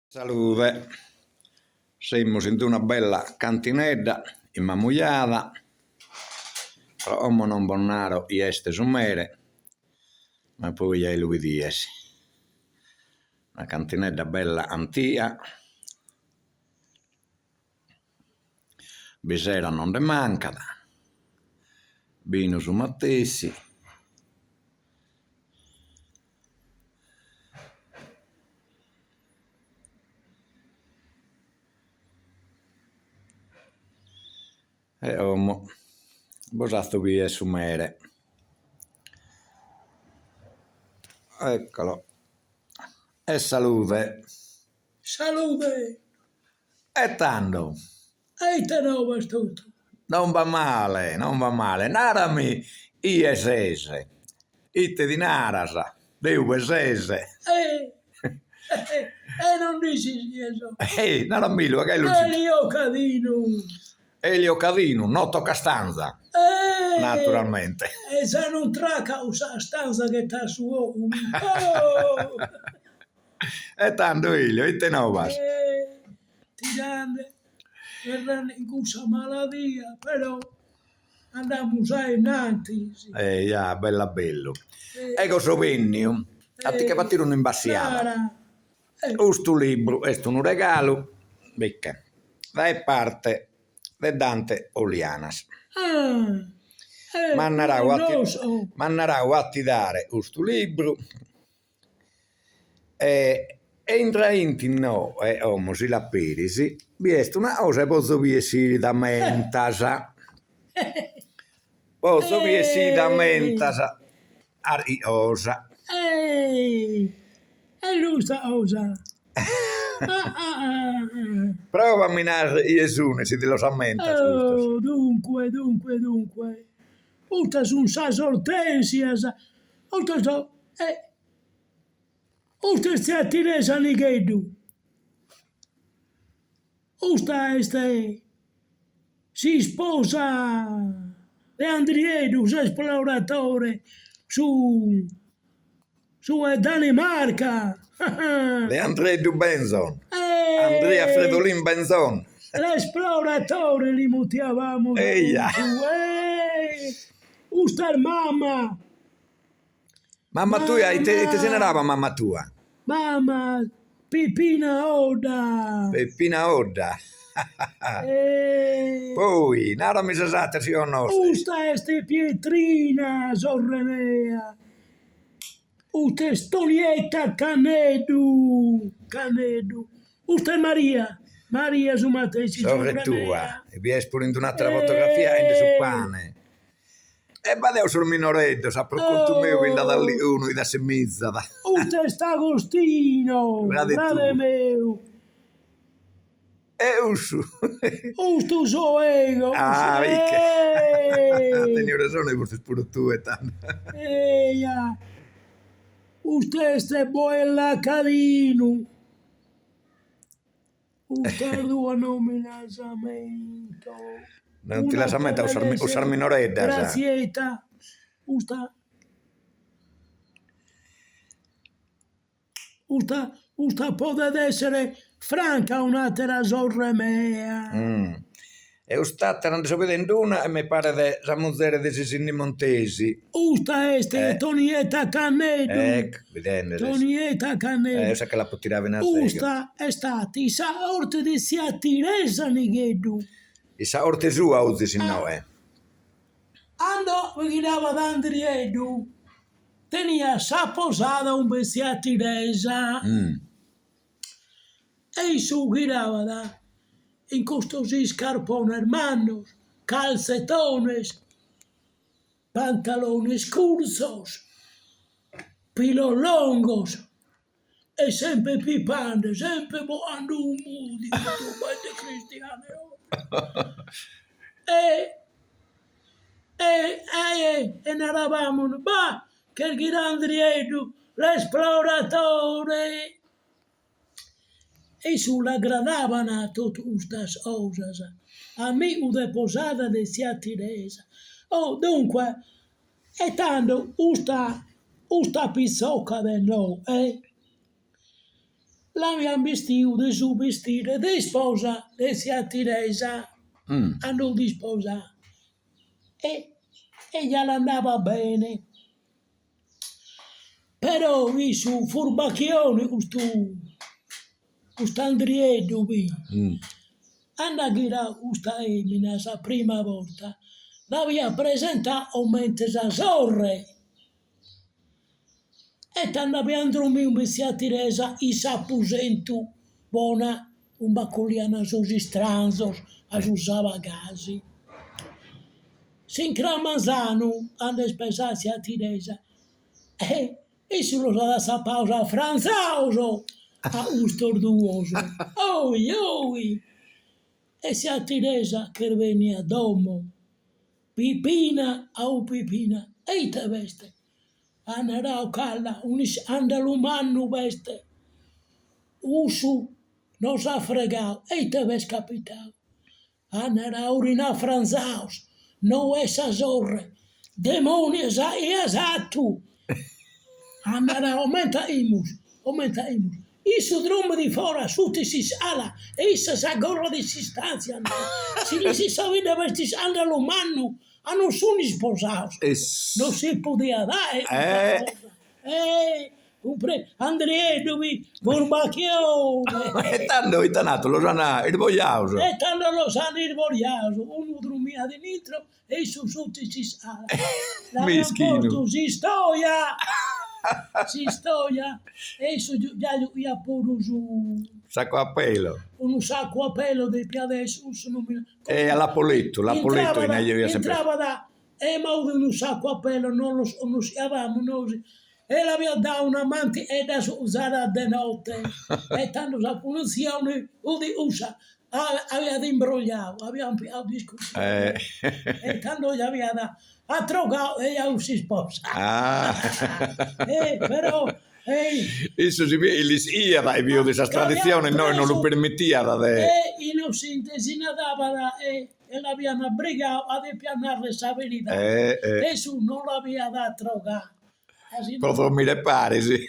Salute, siamo in una bella cantinedda immamugliata, però uomo non bonnaro ieste su mere, ma poi ai lui diesi. Una cantinedda bella antica, bisera non de mancata, vino su mattessi, e uomo, bosato via su mere. Eccolo. E salute. Salute! E tanto. E te nuova tutto. Non va male, non va male. Narami iesese. Ite di narasa. Deu sese. Non dici eso. Naramilo, che lo dici? Elio Cadino. Elio Cadino, Noto Castanza. Naturalmente. E se non traca usa stanza che sta su uomo. E tanto Elio, ite novas. Tirande. Erano in questa maladia, però andiamo a innanzi. Ja, bella bello. Ecco Sovennio. A te che partire un'imbassiata. Questo libro è un regalo, perché da parte di Dante Olianas. Mannarau a ti dare questo libro e entra in no, omo si la pirisi, vi è una cosa posso viesi da mentasa. Posso viesi da mentasa ariosa. E lui sta osa. Prova a minare Iesune se te lo sammenta. Oh, dunque. Oltre sono sa sortesia, oltre so, oltre stia Teresa Nighedu. Oltre si sposa Leandriedu, esploratore su Danimarca. Leandriedu Benzon. Andrea Fredolin Benzon. L'esploratore li mutiavamo. Eia. Ustar mamma. Mamma tua, te generava mamma tua? Mamma, Peppina Oda. Peppina Odda. Poi, nada mi sa sa si nostra. Usta este Pietrina, sorre mea. Usta Stonietta Canedu. Usta Maria su Matesi, Sorre tua. E vi esponindo un'altra fotografia e su pane. E badeo sul minoretto, sa per conto mio che da lì uno da semizza. Usta Agostino, grande mio. E usu. Usto so ego. Perché? Teni ragione, forse pure tu e tanto. Eia. Usta este boella Cadino. Usta due nominasamento. Non ti la sammenta usar minoredda. Grazietta. Usta può essere franca un'altra sorre mea. E ustate non so vedendo una e mi pare che la muzzere di Sisinni Montesi. Usta este Tonietta Canedu. Ecco, vedendo. Tonietta Canedu. Sa che la può tirare in alto. Usta è stata sa orte di sia Teresa Nighedu. E sa orte sua usi si no Ando guidava ad Andriedu. Tenia sa posada un bestia Teresa. E su guidava da in costosi scarpone hermanos, calcetones, pantalones cursos, pilolongos, e sempre pipando, sempre boando un mudi, tutte cristiane. E ne eravamo, che il Ghirandriedu, l'esploratore. E sulla gradavano tutte queste cose. A me ho deposata di sia Teresa. Dunque, e tanto questa pizzocca del no, l'abbiamo vestito di suo vestito di sposa di zia Teresa, hanno di sposa e gliela andava bene. Però vi su furbacchione questo Andrietto qui, anda che era questa emina la prima volta, l'aveva presentato a mente sa sorre. E tanto abbiamo dormito un vestito a Teresa, i sapusentu, buona, un baccoliano sui stranzos, a usava gasi. Sincramazano, hanno spesati a Teresa, e solo da sa pausa franzauso, a un storduoso. Oi, e se a Teresa che venia domo, pipina, au pipina, e te veste. Anarau calla, unis andalumannu veste. Usu, non sa fregau, e te ves capitau. Anarau rina franzaus, no essa zorre. Demonias e asatu. Anarau aumenta imus. Isso drume di fora, suti si sala, e issa sa gorra di si stanzia. Si li si sa vede vestis andalumannu, a non sono sposato, non si poteva dare. Andrea, Burbacchione. E tanto è nato, lo sanno il vogliato. E tanto lo sanno il vogliato, uno dormia dentro e su tutti si sale. Mischino. Si stoia, e su già io pure su... Sacco a pelo. Un sacco a pelo di adesso E all'Appoletto in Nigeria sempre. Entrava da ma un sacco a pelo non si avevamo noi e l'aveva dato un amante e da usare di notte e tanto la punizione di USA aveva imbrogliato, abbiamo discusso e tanto gli aveva dato a trovato e a si sposa. Però Isso si ia dai bio di questa tradizione, noi non lo permettia da te. E in sintesi nadava e l'abbiamo abbrigato a pianare la verità. E su non l'aveva da trovare. Per dormire pare, sì.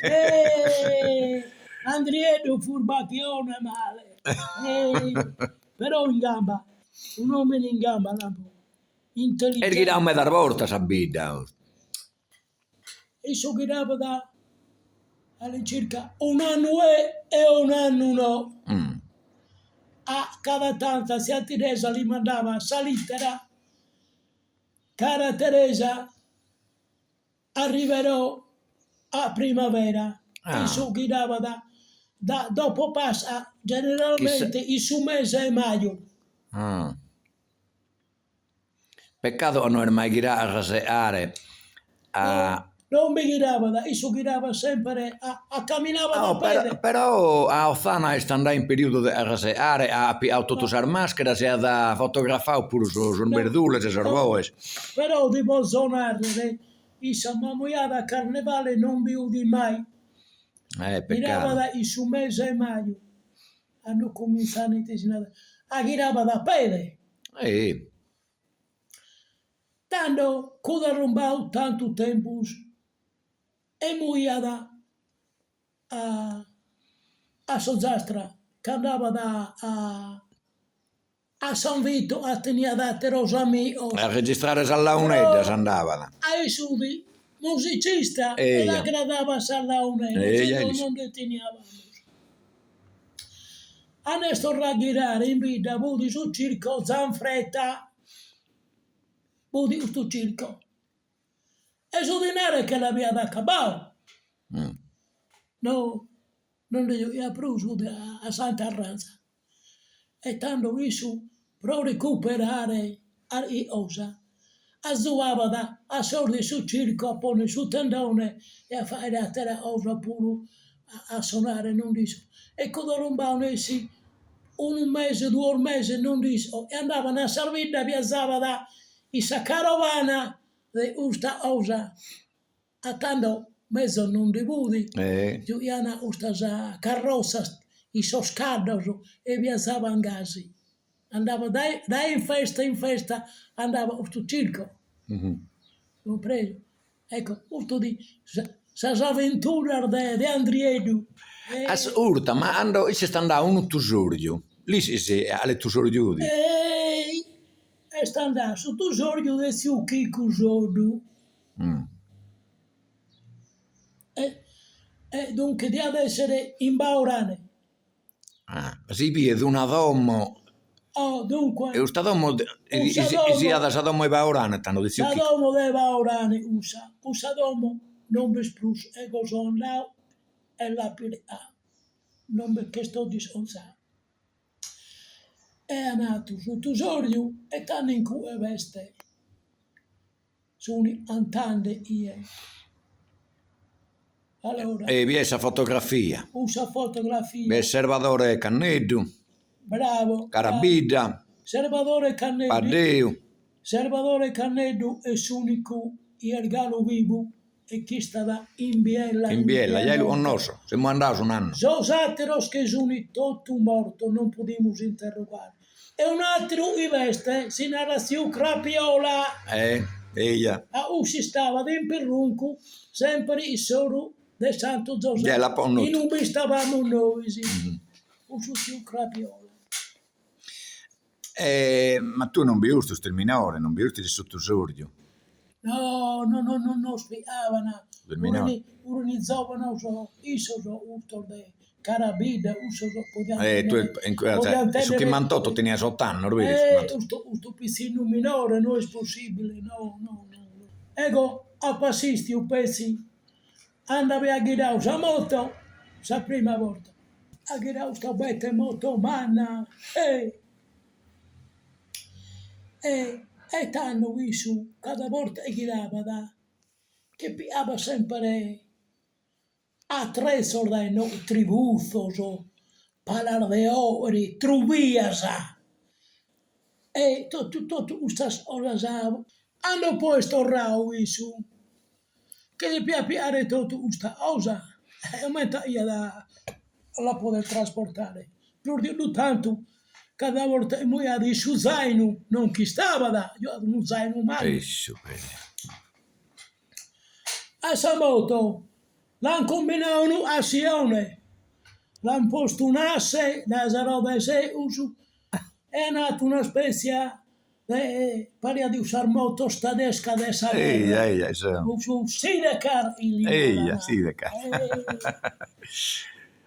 Andrietto furbacchione male. Però in gamba, un uomo in gamba, intelligente. E che da me da volta sabida. E so che dava da all'incirca un anno e un anno no. A cada tanto zia Teresa gli mandava sa lettera. Cara Teresa, arriverò a primavera. E so che dava dopo passa generalmente il suo mese è maggio. Peccato non è mai girato a raseare non mi girava, io girava sempre a camminare da piede. Però a Ozzana sta andando in periodo di raseare, ha tutto usare maschera, si ha da fotografare oppure sono verdure, se sono però ti posso suonare, io mamma da carnevale non mi udì mai. Girava da il suo mese e maggio. Hanno cominciato a girava da piede. Tanto, cosa rombau tanto tempo e muiada a Sozzastra, che andava a San Vito a tenere da Terosami a registrare Sallaunedda si andava ai sudi musicista e la gradava Sallaunedda non deteniamo a Nestor a girare in vita budi su circo Zanfretta budi questo circo e su dinare che l'aveva da cabao no non le ho preso a Santa Arranza e tanto visto per recuperare a osa azzuava a sordi su circo a pone su tendone e a fare a terra osa pure a suonare non diso e quando rombavano essi un mese, 2 mesi non diso e andavano a Salvina viaggiava da questa carovana di questa osa a tanto mezzo non debuti Giuliana questa carrozza i soscardos e viaggiava in gasi andava da in festa andava a questo circo l'ho preso Ecco, molto di sas avventuras de Andriedu. As urta, ma ando, c'è sta andando uno tusordio. Lì si alle tusordiudi. E sta andando su tesorio de Siu Chico Sodo. Mm. E dunque di ad essere in Baurane. Ah, si vede una domo, Oh, dunque, e sta domo, si ada sa domo e baurane, tanto di sa siucchi. domo de Baurane usa domo non ves plus ego son lao e la pire a. Non ve che sto di sonsa. È nato su tesorio e tanto in cui veste. Sono antande ie. Allora, E vi è essa fotografia. usa fotografia. Beh, Salvatore Canneddu, Bravo, bravo. Carabida, Salvatore Canneddu. Paddeu. Salvatore Canneddu è l'unico ergalo vivo e chi sta in Biella. In Biella, io lo conosco, siamo andati un anno. Sono altri che sono tutti morti, non possiamo interrogare. E un altro in veste, si narra su Crapiola. Ella. A si stava in Perrunco, sempre il solo del Santo Giuseppe. Gliela ponnuto. E non mi stavamo noi, sì. Su Crapiola. Ma tu non vi usti il minore, non vi usti il sottosordio. No, spiegavano. Del minore. Organizzavano uso de carabina, uso Tu su che mantotto tenias 8 anni, lo vedi? questo piccino minore non è possibile, no. Ecco, a passisti un pezzi, andavi a guidare la moto, la prima volta. A guidare questa bella moto, manna, e t'hanno visto, cada volta che guidava, che piava sempre attrezzo no, tribuzzos, palardeori, trubiasa. E tutto queste cose hanno posto Raui su, che gli piace tutto questa cosa, e aumenta io la poter trasportare. Più di tanto, cada volta che mi ha detto zaino, non chi stava da, io avevo un zaino umano. A sta moto l'hanno combinato un'azione, l'hanno posto un asse da 06 uso, è nata una specie di paria di usare moto tedesca di Eia, uso Sidecar in lingua. Sidecar.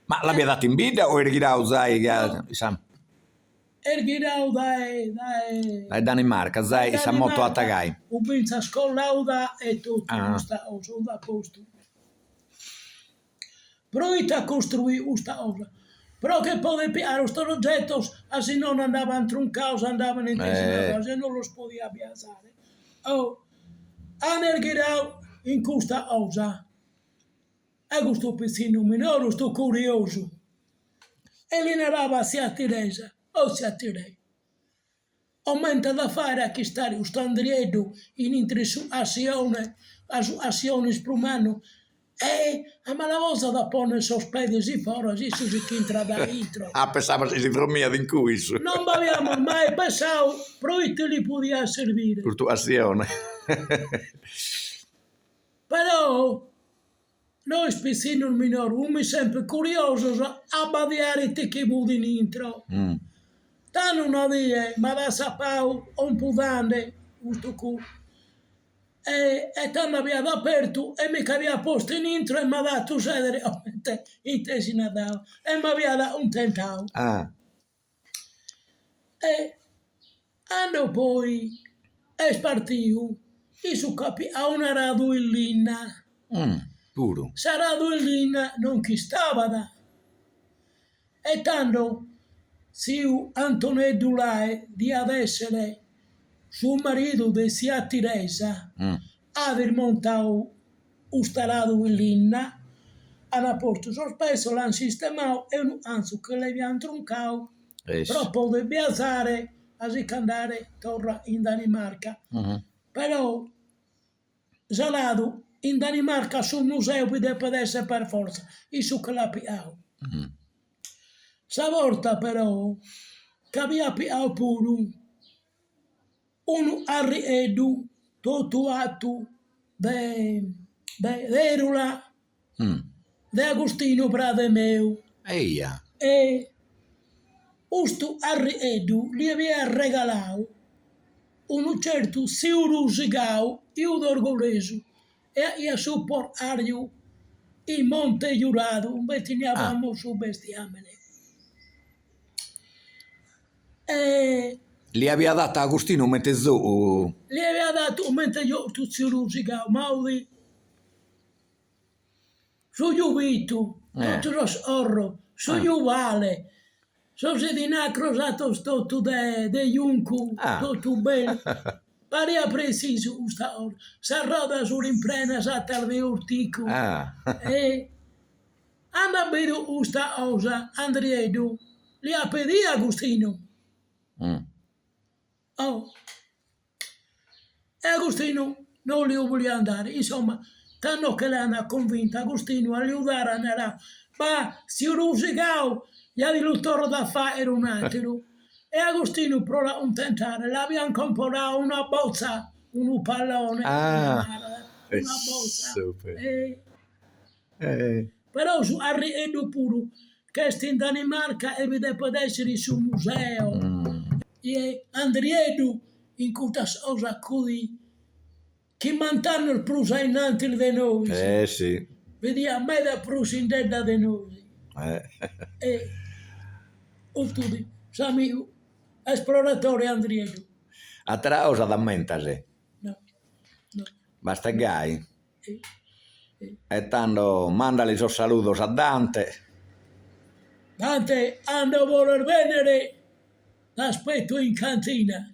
Ma l'abbia dato in vita o era usai Erghirau dai Danimarca, sai, sa moto a tagai. Un pinza scollauda e tutto, questa cosa da posto. Provate a costruire questa cosa. Però che poi piare questi oggetti, se non andavano truncati, andavano in testa cosa e non lo si poteva piazzare. Hanno erghirau in questa cosa. E questo piccino minore, questo curioso. E lì narrava si attiresa. Si attirei. Aumenta da fare a chi stare un standriedo in azione sprumano ma la cosa da pone sospede si fora si che entra da intro. Pensava si dormia in cuiso. Non abbiamo mai pensato proite li podia servire. Per tua azione. Però noi spessino il minore, mi sempre curioso a badiare te che vuoi in intro. Tanto una dia, ma da sapau un po' d'anni, questo qui. E tanto aveva aperto e mi aveva posto in intro e mi ha dato sedere in tesi Natale e mi aveva dato un tentavo. E hanno poi è spartito e su capi a una raduillina. Puro. Sa raduillina non chi stava da. E tanto Siu Antonello Lai di ad essere suo marito di sia Teresa aver montato un stalato in linna, hanno posto sospeso, l'hanno sistemato e anzi che le abbiamo troncato però poi deve alzare a si andare torna in Danimarca. Però Zalato in Danimarca sul museo deve essere per forza e su che l'ha piato. Stavolta però che aveva piato pure un arriedo tutto atto de Erula, de Agostino Prade meu, Eia. e questo Edu gli aveva regalato un certo Siuru Sigau, io d'Orgoleso, e a supportargli il Monte Giurato, invece ne avevamo su bestiamene. E Li aveva dato Agostino Metezù. gli aveva dato un mente io tu Siuru Sigau, Maudi, su Giuvito, tutto lo sorro, su Giuvale, so se di nacrosato sto tu de Juncu, tutto bene. Paria preciso questa ora. S'arroda sull'imprena satta di urtico. E hanno veduto questa cosa, Andriedo, li ha pedito Agostino. Oh. E Agostino non li voleva andare. Insomma, tanto che l'hanno convinto Agostino a aiutare nella... Ma si rusicò, gli ha detto da fare un altro. E Agostino prova a tentare, l'abbiamo comprato una bozza, un pallone, una bozza. Però su Arriedo pure, che è in Danimarca e vede può essere sul museo. E Andriedo, in questa cosa così, che mantengono il prusa innanzi di noi. Sì. Vediamo, me da prusa in detta di noi. E, tutti, siamo esploratori Andriedo. A tra cosa da mentase. No. Basta gai. E tanto mandali sos saludos a Dante. Dante, ando a voler venere, l'aspetto in cantina.